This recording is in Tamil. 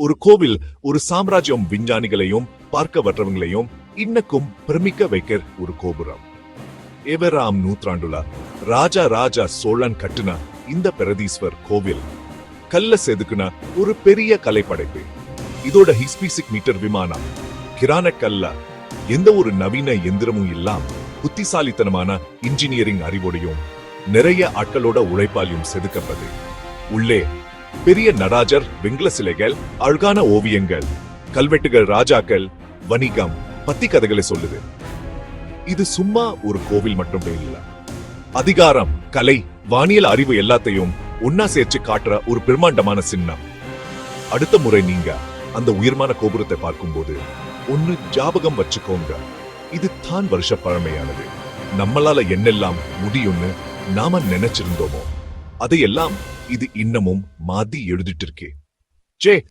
ஒரு கோவில் ஒரு சாம்ராஜ்யம் விஞ்ஞானிகளையும் பார்க்க வற்றவங்களையும் இன்னக்கும் பிரமிக்க வைக்கிற ஒரு கோபுரம். ஏவராம் நூற்றாண்டுல ராஜா சோழன் கட்டுன இந்த பிரதீஸ்வர் கோவில் கல்ல செதுக்குன ஒரு பெரிய கலைப்படைப்பு. இதோட ஹிஸ்பிசிக் மீட்டர் விமானம் கிரானைட் கல்ல எந்த ஒரு நவீன எந்திரமும் இல்லாம புத்திசாலித்தனமான இன்ஜினியரிங் அறிவோடையும் நிறைய ஆட்களோட உழைப்பாலையும் செதுக்கப்பது. உள்ளே பெரிய நடராஜர் வெங்கல சிலைகள், அழகான ஓவியங்கள், கல்வெட்டுகள், ராஜாக்கள், வணிகம் பத்தி கதைகளை சொல்லுது. இது சும்மா ஒரு கோவில் மட்டும் இல்ல, அதிகாரம், கலை, வானியல் அறிவு எல்லாத்தையும் ஒன்னா சேர்த்து காட்டுற ஒரு பிரம்மாண்டமான சின்னம். அடுத்த முறை நீங்க அந்த உயர்மான கோபுரத்தை பார்க்கும்போது ஒன்னு ஞாபகம் வச்சுக்கோங்க, இது தான் வருஷ பழமையானது. நம்மளால என்னெல்லாம் முடியும்னு நாம நினைச்சிருந்தோமோ அதையெல்லாம் இது இன்னமும் மாத்தி எழுதிட்டு இருக்கே.